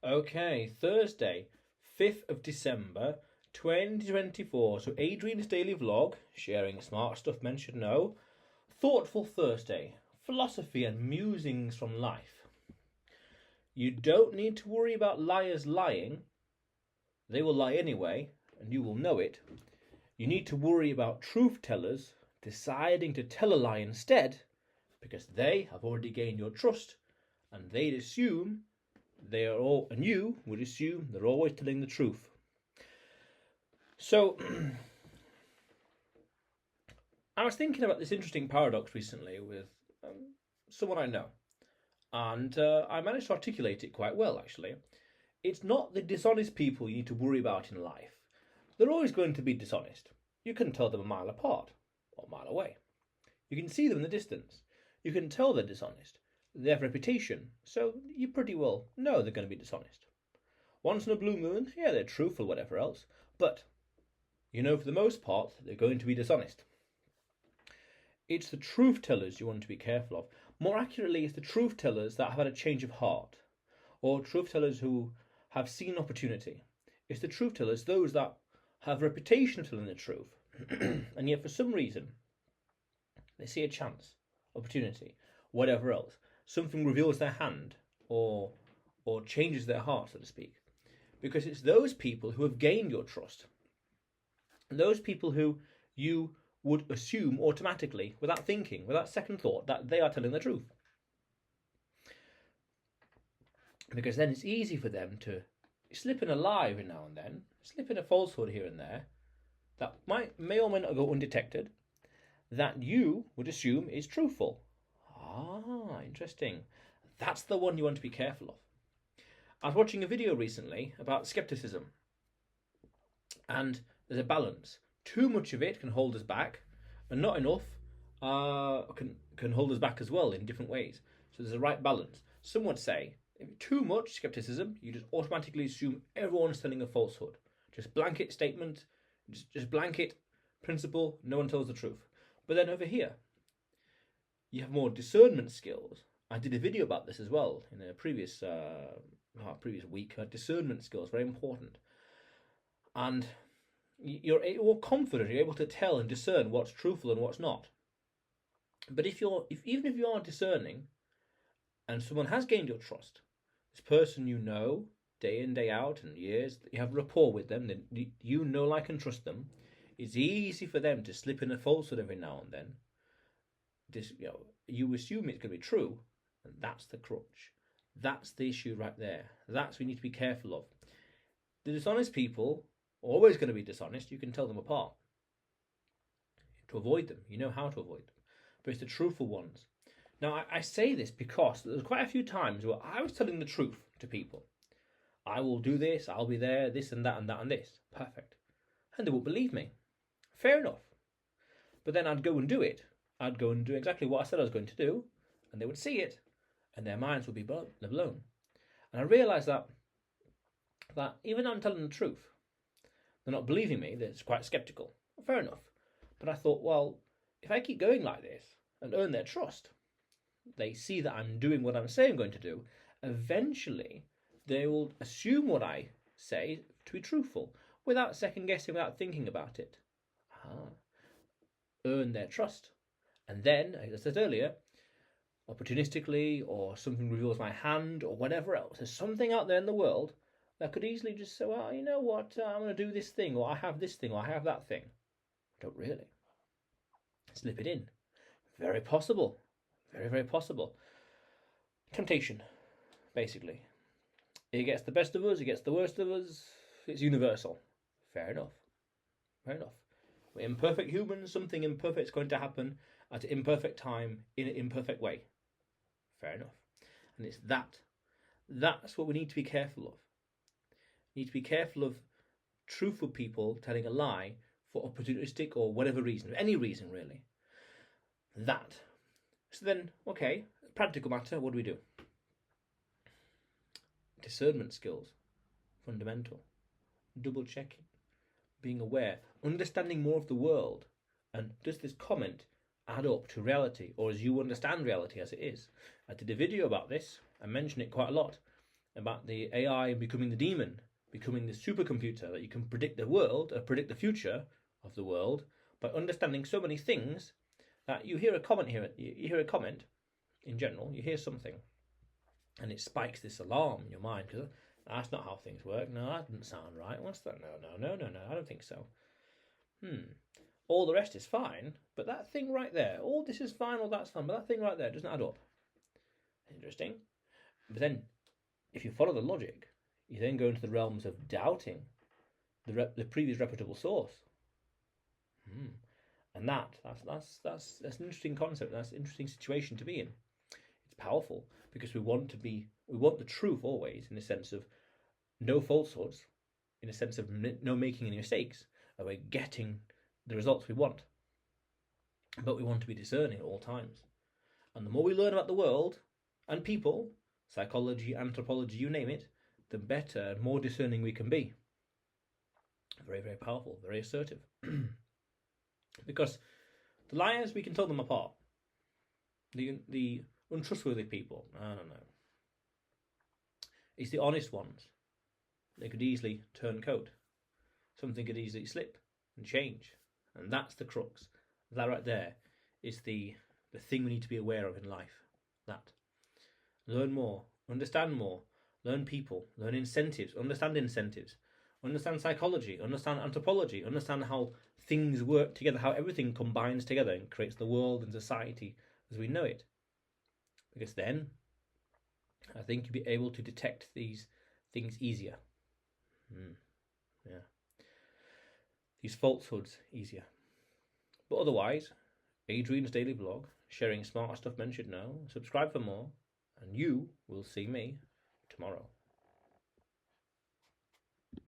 Okay, Thursday, 5th of December, 2024. So, Adrian's daily vlog, sharing smart stuff men should know. Thoughtful Thursday, philosophy and musings from life. You don't need to worry about liars lying. They will lie anyway, and you will know it. You need to worry about truth tellers deciding to tell a lie instead, because they have already gained your trust, and they'd assume they are all, and you would assume they're always telling the truth. So, I was thinking about this interesting paradox recently with someone I know, and I managed to articulate it quite well, actually. It's not the dishonest people you need to worry about in life. They're always going to be dishonest. You can tell them a mile apart or a mile away. You can see them in the distance. You can tell they're dishonest. They have a reputation, so you pretty well know they're going to be dishonest. Once in a blue moon, yeah, they're truthful, whatever else, but you know for the most part they're going to be dishonest. It's the truth tellers you want to be careful of. More accurately, it's the truth tellers that have had a change of heart, or truth tellers who have seen opportunity. It's the truth tellers, those that have a reputation of telling the truth, and yet for some reason they see a chance, opportunity, whatever else. Something reveals their hand, or changes their heart, so to speak. Because it's those people who have gained your trust. Those people who you would assume automatically, without thinking, without second thought, that they are telling the truth. Because then it's easy for them to slip in a lie every now and then, slip in a falsehood here and there, that may or may not go undetected, that you would assume is truthful. Ah, interesting. That's the one you want to be careful of. I was watching a video recently about skepticism, and there's a balance. Too much of it can hold us back, and not enough can hold us back as well in different ways. So there's a right balance. Some would say, if too much skepticism, you just automatically assume everyone's telling a falsehood. Just blanket statement, just blanket principle, no one tells the truth. But then over here, you have more discernment skills. I did a video about this as well in a previous week. Discernment skills, very important. And you're more confident, you're able to tell and discern what's truthful and what's not. But even if you are discerning, and someone has gained your trust, this person you know day in, day out, and years, you have rapport with them, then you know, like, and trust them. It's easy for them to slip in a falsehood every now and then. You assume it's going to be true, and that's the crutch. That's the issue right there. That's what we need to be careful of. The dishonest people are always going to be dishonest. You can tell them apart. To avoid them, you know how to avoid them. But it's the truthful ones. Now, I say this because there's quite a few times where I was telling the truth to people. I will do this, I'll be there, this and that and that and this. Perfect. And they won't believe me. Fair enough. But then I'd go and do it. I'd go and do exactly what I said I was going to do, and they would see it, and their minds would be blown. And I realised that even though I'm telling the truth, they're not believing me, they're quite sceptical. Fair enough. But I thought, well, if I keep going like this and earn their trust, they see that I'm doing what I'm saying I'm going to do, eventually they will assume what I say to be truthful, without second guessing, without thinking about it. Earn their trust. And then, as I said earlier, opportunistically, or something reveals my hand, or whatever else, there's something out there in the world that could easily just say, well, you know what, I'm going to do this thing, or I have this thing, or I have that thing. Don't really. Slip it in. Very possible. Very, very possible. Temptation, basically. It gets the best of us, it gets the worst of us. It's universal. Fair enough. Fair enough. We're imperfect humans. Something imperfect is going to happen at an imperfect time in an imperfect way. Fair enough. And it's that. That's what we need to be careful of. We need to be careful of truthful people telling a lie for opportunistic or whatever reason, any reason really. That. So then, okay, practical matter, what do we do? Discernment skills, fundamental. Double checking, being aware, understanding more of the world, and does this comment add up to reality, or as you understand reality as it is? I did a video about this, I mention it quite a lot, about the AI becoming the demon, becoming the supercomputer that you can predict the world, predict the future of the world by understanding so many things that you hear a comment here, you hear a comment in general, you hear something, and it spikes this alarm in your mind because that's not how things work. No, that doesn't sound right. What's that? No. I don't think so. All the rest is fine, but that thing right there, all this is fine, all that's fine, but that thing right there doesn't add up. Interesting. But then, if you follow the logic, you then go into the realms of doubting the previous reputable source. And that's an interesting concept. That's an interesting situation to be in. It's powerful because we want the truth always, in the sense of no falsehoods, in a sense of no making any mistakes, and we're getting the results we want. But we want to be discerning at all times. And the more we learn about the world and people, psychology, anthropology, you name it, the better and more discerning we can be. Very, very powerful, very assertive. Because the liars, we can tell them apart. The untrustworthy people, I don't know. It's the honest ones. They could easily turn coat. Something could easily slip and change. And that's the crux. That right there is the thing we need to be aware of in life. That. Learn more, understand more, learn people, learn incentives, understand psychology, understand anthropology, understand how things work together, how everything combines together and creates the world and society as we know it. Because then, I think you'll be able to detect these things easier. Yeah. These falsehoods easier. But otherwise, Adrian's Daily Vlog, sharing smart stuff men should know. Subscribe for more, and you will see me tomorrow.